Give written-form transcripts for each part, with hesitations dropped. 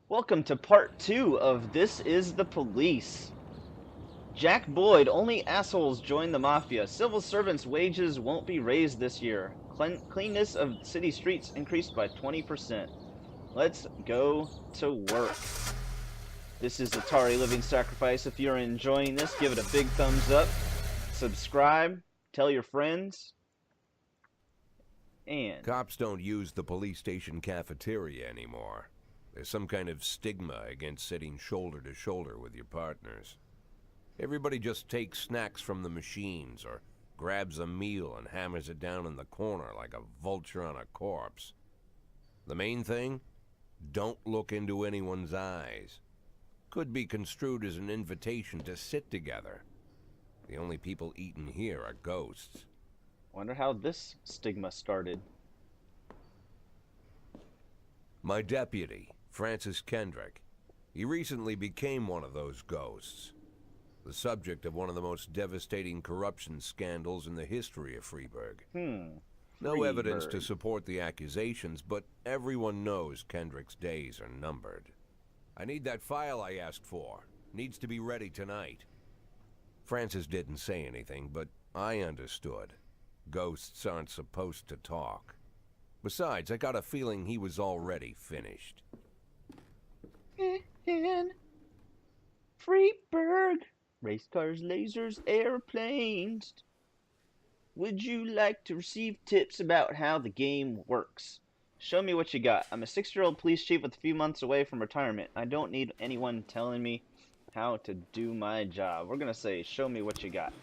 Welcome to part 2 of This Is the Police. Jack Boyd, only assholes join the mafia. Civil servants' wages won't be raised this year. Cleanness of city streets increased by 20%. Let's go to work. This is Etari Living Sacrifice. If you're enjoying this, give it a big thumbs up. Subscribe. Tell your friends. And Cops don't use the police station cafeteria anymore. There's some kind of stigma against sitting shoulder to shoulder with your partners. Everybody just takes snacks from the machines or grabs a meal and hammers it down in the corner like a vulture on a corpse. The main thing? Don't look into anyone's eyes. Could be construed as an invitation to sit together. The only people eating here are ghosts. wonder how this stigma started. My deputy, Francis Kendrick. He recently became one of those ghosts. The subject of one of the most devastating corruption scandals in the history of Freeburg. No evidence to support the accusations, but everyone knows Kendrick's days are numbered. I need that file I asked for. Needs to be ready tonight. Francis didn't say anything, but I understood. Ghosts aren't supposed to talk. Besides, I got a feeling he was already finished. In Freeburg, race cars, lasers, airplanes. Would you like to receive tips about how the game works? Show me what you got. I'm a 6-year-old police chief with a few months away from retirement. I don't need anyone telling me how to do my job. We're gonna say, show me what you got.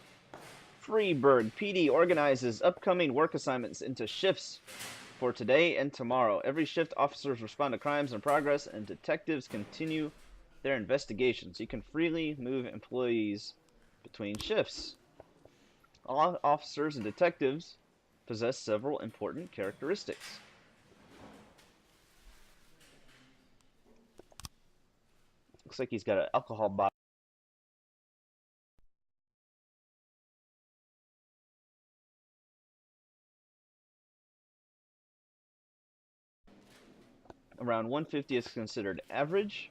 Freeburg PD organizes upcoming work assignments into shifts for today and tomorrow. Every shift, officers respond to crimes in progress, and detectives continue their investigations. You can freely move employees between shifts. All officers and detectives possess several important characteristics. Looks like he's got an alcohol bottle. Around 150 is considered average.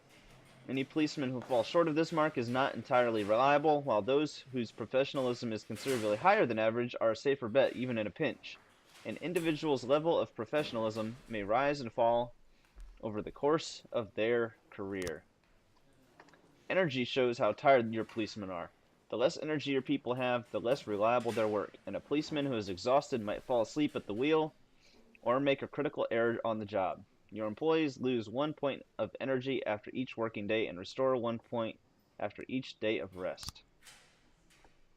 Any policeman who falls short of this mark is not entirely reliable, while those whose professionalism is considerably higher than average are a safer bet even in a pinch. An individual's level of professionalism may rise and fall over the course of their career. Energy shows how tired your policemen are. The less energy your people have, the less reliable their work, and a policeman who is exhausted might fall asleep at the wheel or make a critical error on the job. Your employees lose 1 point of energy after each working day and restore 1 point after each day of rest.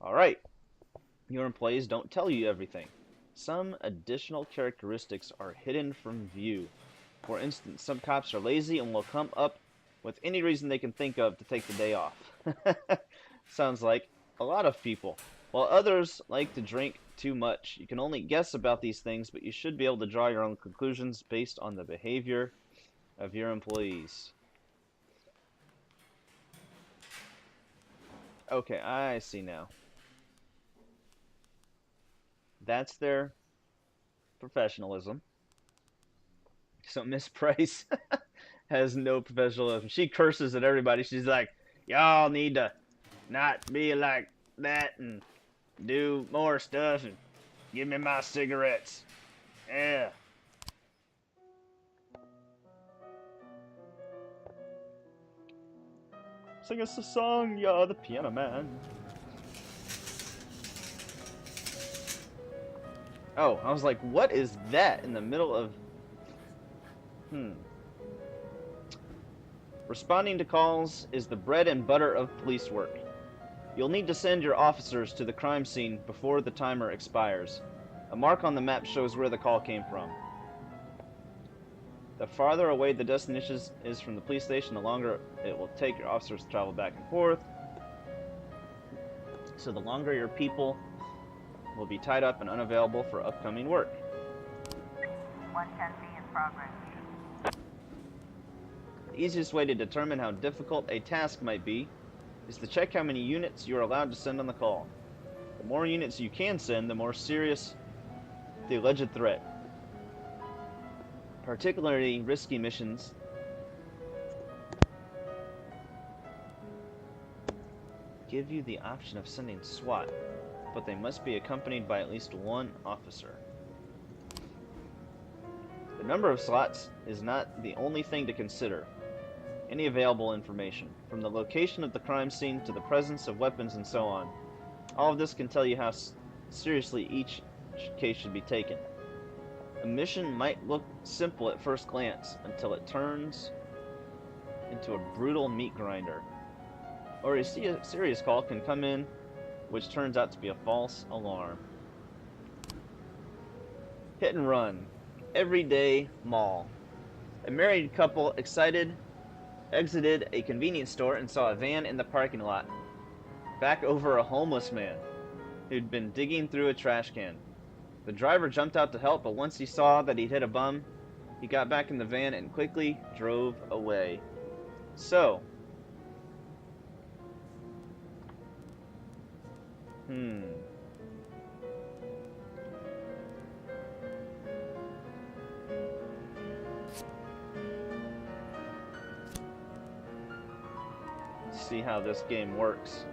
Alright, your employees don't tell you everything. Some additional characteristics are hidden from view. For instance, some cops are lazy and will come up with any reason they can think of to take the day off. Sounds like a lot of people. While others like to drink too much. You can only guess about these things, but you should be able to draw your own conclusions based on the behavior of your employees. Okay, I see now. That's their professionalism. So Miss Price has no professionalism. She curses at everybody. She's like, y'all need to not be like that and do more stuff and give me my cigarettes. Yeah. Sing us a song, you're the piano man. Oh, I was like, what is that in the middle of... Responding to calls is the bread and butter of police work. You'll need to send your officers to the crime scene before the timer expires. A mark on the map shows where the call came from. The farther away the destination is from the police station, the longer it will take your officers to travel back and forth. So the longer your people will be tied up and unavailable for upcoming work. 110B in progress. The easiest way to determine how difficult a task might be is to check how many units you are allowed to send on the call. The more units you can send, the more serious the alleged threat. Particularly risky missions give you the option of sending SWAT, but they must be accompanied by at least one officer. The number of slots is not the only thing to consider. Any available information, from the location of the crime scene to the presence of weapons and so on. All of this can tell you how seriously each case should be taken. A mission might look simple at first glance until it turns into a brutal meat grinder. Or a serious call can come in which turns out to be a false alarm. Hit and run. Everyday mall. A married couple exited a convenience store and saw a van in the parking lot. Back over a homeless man who'd been digging through a trash can. The driver jumped out to help, but once he saw that he'd hit a bum, he got back in the van and quickly drove away. So, let's see how this game works.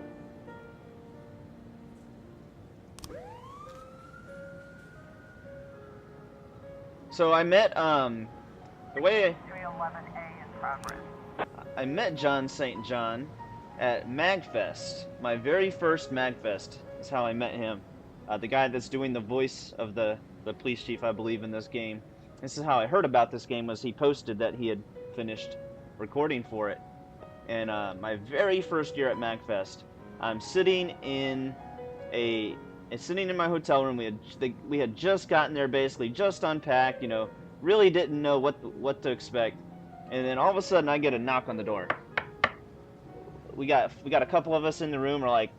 So I met, the way 311A in progress. I met John St. John at MAGfest. My very first MAGfest is how I met him. The guy that's doing the voice of the police chief, I believe, in this game. This is how I heard about this game, was he posted that he had finished recording for it. And my very first year at MAGfest, I'm sitting in my hotel room. We had just gotten there, basically just unpacked, you know, really didn't know what to expect. And then all of a sudden I get a knock on the door. We got a couple of us in the room. We're like,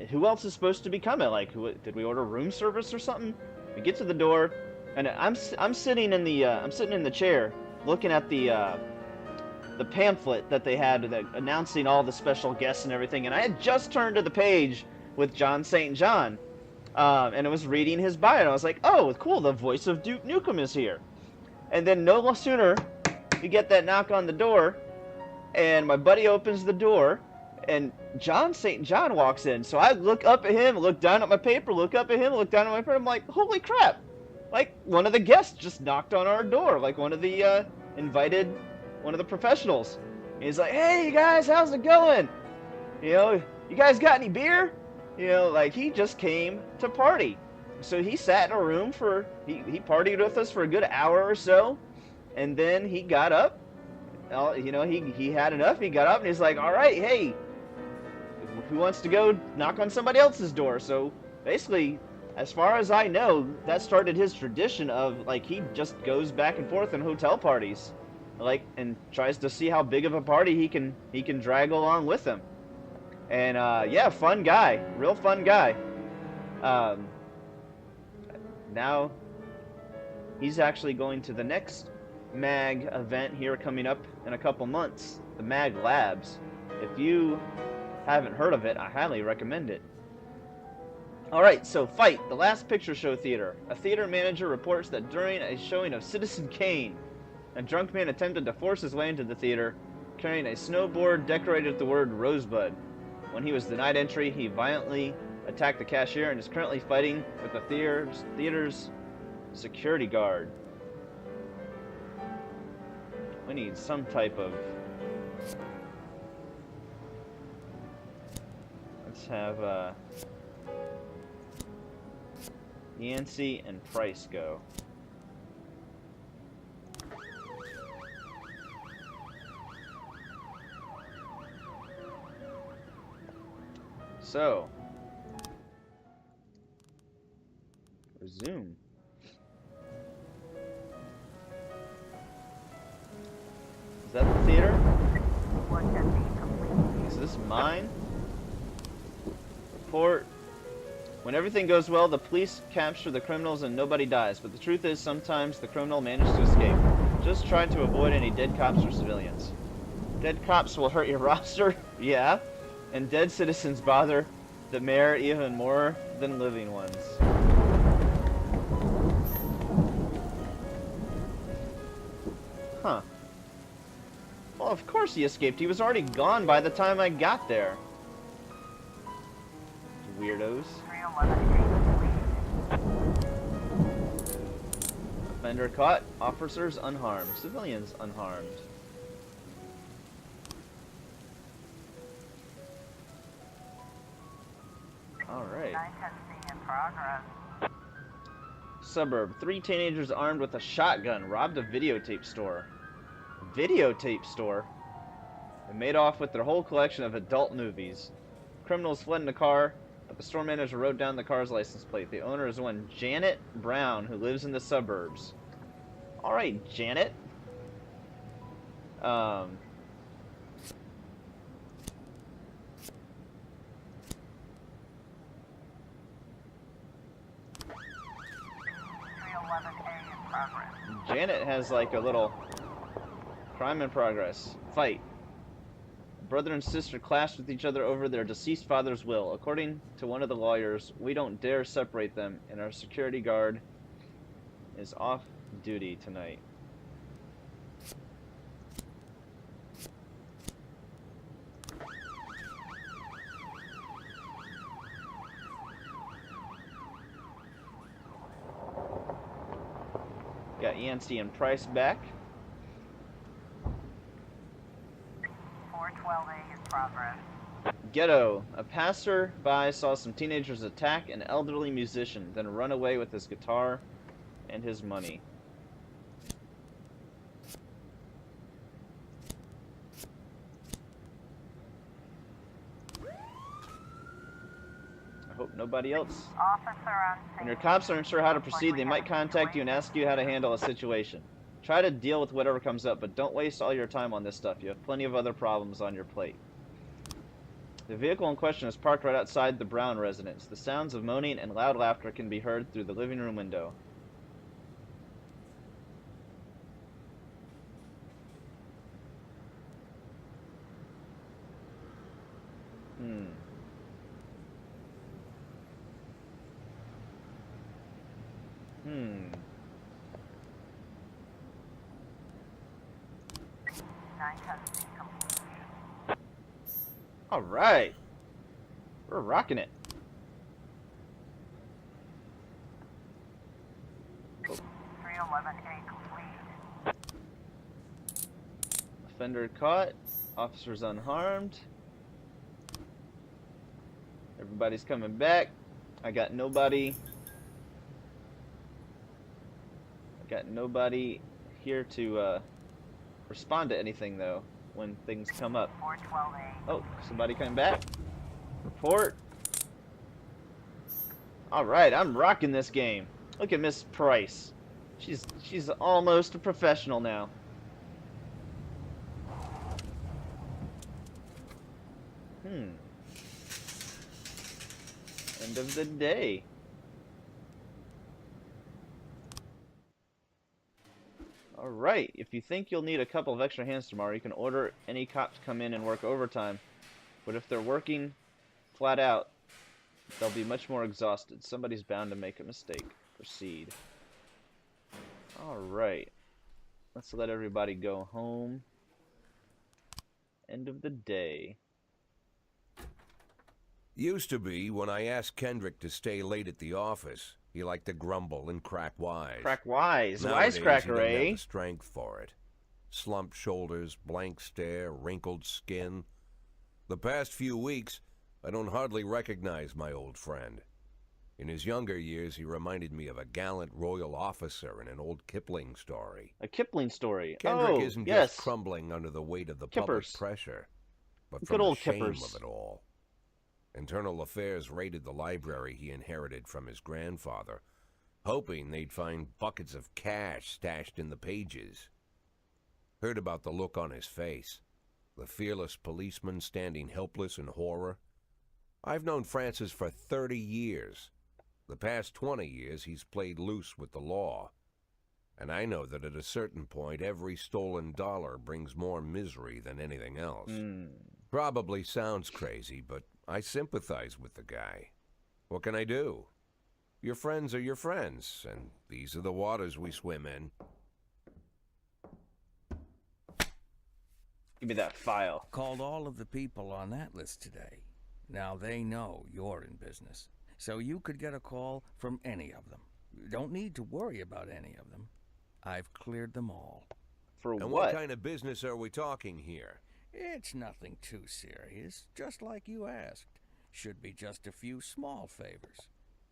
who else is supposed to be coming? Like, did we order room service or something? We get to the door, and I'm sitting in the chair looking at the pamphlet that they had announcing all the special guests and everything, and I had just turned to the page with John St. John, and it was reading his bio, and I was like, oh, cool, the voice of Duke Nukem is here. And then no sooner we get that knock on the door, and my buddy opens the door, and John St. John walks in. So I look up at him, look down at my paper, look up at him, look down at my paper. I'm like, holy crap! Like, one of the guests just knocked on our door, like one of the one of the professionals. And he's like, hey, you guys, how's it going? You know, you guys got any beer? You know, like, he just came to party. So he sat in a room he partied with us for a good hour or so, and then he got up. You know, he had enough. He got up and he's like, all right, hey, who wants to go knock on somebody else's door? So basically, as far as I know, that started his tradition of, like, he just goes back and forth in hotel parties, like, and tries to see how big of a party he can drag along with him. And yeah, fun guy, real fun guy. Now he's actually going to the next MAG event here coming up in a couple months, the MAG Labs. If you haven't heard of it, I highly recommend it. Alright, so Fight, the Last Picture Show Theater. A theater manager reports that during a showing of Citizen Kane, a drunk man attempted to force his way into the theater, carrying a snowboard decorated with the word Rosebud. When he was denied entry, he violently attacked the cashier and is currently fighting with the theater's security guard. We need some type of... Let's have Yancey and Price go. So, resume. Is that the theater? Is this mine? Report. When everything goes well, the police capture the criminals and nobody dies. But the truth is, sometimes the criminal manages to escape. Just try to avoid any dead cops or civilians. Dead cops will hurt your roster, yeah. And dead citizens bother the mayor even more than living ones. Huh. Well, of course he escaped. He was already gone by the time I got there. weirdos. 311A Offender caught. Officers unharmed. Civilians unharmed. Alright. 910C in progress. Suburb. 3 teenagers armed with a shotgun robbed a videotape store. Videotape store? And made off with their whole collection of adult movies. Criminals fled in a car, but the store manager wrote down the car's license plate. The owner is one Janet Brown, who lives in the suburbs. Alright, Janet. Janet has like a little crime in progress. Fight. Brother and sister clashed with each other over their deceased father's will. According to one of the lawyers, we don't dare separate them, and our security guard is off duty tonight. Got Yancey and Price back. 412A in progress. Ghetto. A passerby saw some teenagers attack an elderly musician, then run away with his guitar and his money. I hope nobody else. Officer on scene. When your cops aren't sure how to proceed, they might contact you and ask you how to handle a situation. Try to deal with whatever comes up, but don't waste all your time on this stuff. You have plenty of other problems on your plate. The vehicle in question is parked right outside the Brown residence. The sounds of moaning and loud laughter can be heard through the living room window. All right, we're rocking it. 311A complete. Offender caught. Officers unharmed. Everybody's coming back. I got nobody here to respond to anything though when things come up. 412A. Oh, somebody coming back. Report. All right, I'm rocking this game. Look at Miss Price. She's almost a professional now. End of the day. Alright, if you think you'll need a couple of extra hands tomorrow, you can order any cop to come in and work overtime. But if they're working flat out, they'll be much more exhausted. Somebody's bound to make a mistake. Proceed. Alright. Let's let everybody go home. End of the day. Used to be when I asked Kendrick to stay late at the office, he liked to grumble and crack wise. Crack wise. Nowadays, Wisecracker, he doesn't eh? have the strength for it. Slumped shoulders, blank stare, wrinkled skin. The past few weeks, I don't hardly recognize my old friend. In his younger years, he reminded me of a gallant royal officer in an old Kipling story. A Kipling story. Kendrick oh, isn't yes. just crumbling under the weight of the Kippers. public pressure, but Good from old the shame Kippers. of it all. Internal Affairs raided the library he inherited from his grandfather, hoping they'd find buckets of cash stashed in the pages. Heard about the look on his face, the fearless policeman standing helpless in horror. I've known Francis for 30 years. The past 20 years he's played loose with the law. And I know that at a certain point every stolen dollar brings more misery than anything else. Probably sounds crazy, but I sympathize with the guy. What can I do? Your friends are your friends, and these are the waters we swim in. Give me that file. Called all of the people on that list today. Now they know you're in business, so you could get a call from any of them. You don't need to worry about any of them. I've cleared them all. For And what? what kind of business are we talking here? It's nothing too serious, just like you asked. Should be just a few small favors.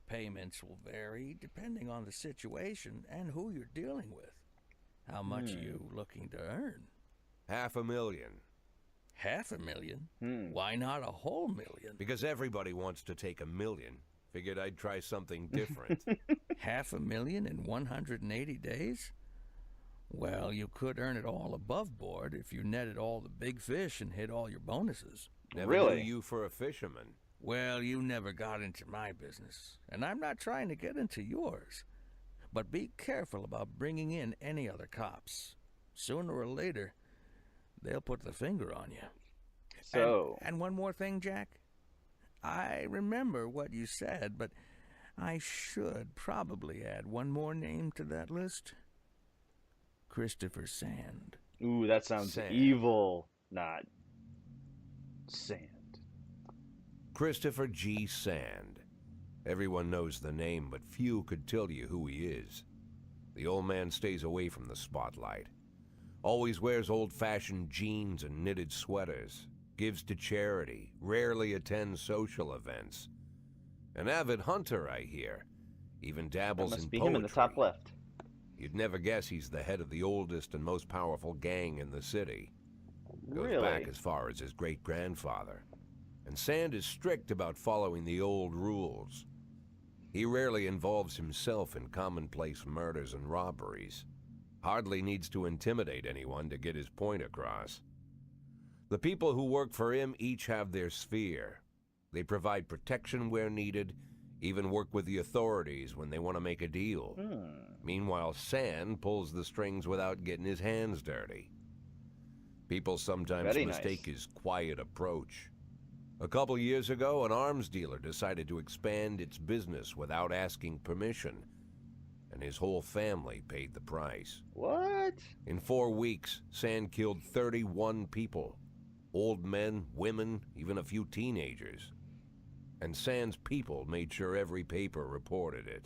Payments will vary depending on the situation and who you're dealing with. How much are you looking to earn? $500,000. $500,000? Why not a whole million? Because everybody wants to take $1 million. Figured I'd try something different. $500,000 in 180 days? Well, you could earn it all above board if you netted all the big fish and hit all your bonuses. Never Really? knew you for a fisherman. Well, you never got into my business, and I'm not trying to get into yours. But be careful about bringing in any other cops. Sooner or later, they'll put the finger on you. So, And one more thing, Jack. I remember what you said, but I should probably add one more name to that list. Christopher Sand. ooh, that sounds Sand. evil. Not sand. Christopher G. Sand. Everyone knows the name, but few could tell you who he is. The old man stays away from the spotlight. Always wears old-fashioned jeans and knitted sweaters. Gives to charity. Rarely attends social events. An avid hunter, I hear. Even That dabbles must in be poetry. him in the top left. You'd never guess he's the head of the oldest and most powerful gang in the city. Goes Really? back as far as his great-grandfather. And Sand is strict about following the old rules. He rarely involves himself in commonplace murders and robberies. Hardly needs to intimidate anyone to get his point across. The people who work for him each have their sphere. They provide protection where needed, even work with the authorities when they want to make a deal. Meanwhile, Sand pulls the strings without getting his hands dirty. People sometimes Very nice. mistake his quiet approach. A couple years ago, an arms dealer decided to expand its business without asking permission, and his whole family paid the price. What? In 4 weeks, Sand killed 31 people. Old men, women, even a few teenagers. And Sand's people made sure every paper reported it.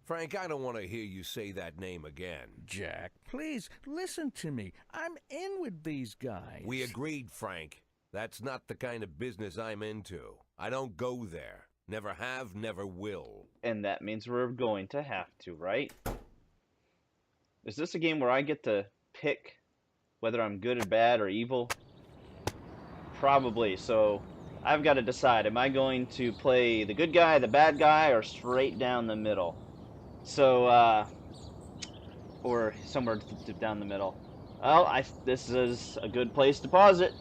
Frank, I don't want to hear you say that name again. Jack, please, listen to me. I'm in with these guys. We agreed, Frank. That's not the kind of business I'm into. I don't go there. Never have, never will. And that means we're going to have to, right? Is this a game where I get to pick whether I'm good or bad or evil? Probably. So I've got to decide, am I going to play the good guy, the bad guy, or straight down the middle? So, or somewhere down the middle. Well, this is a good place to pause it.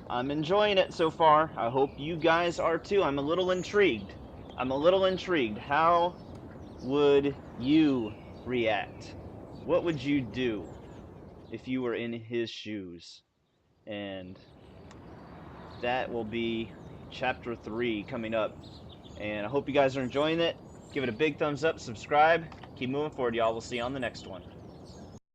I'm enjoying it so far. I hope you guys are too. I'm a little intrigued. How would you react? What would you do if you were in his shoes? And that will be chapter 3 coming up. And I hope you guys are enjoying it. Give it a big thumbs up, subscribe. Keep moving forward, y'all. We'll see you on the next one.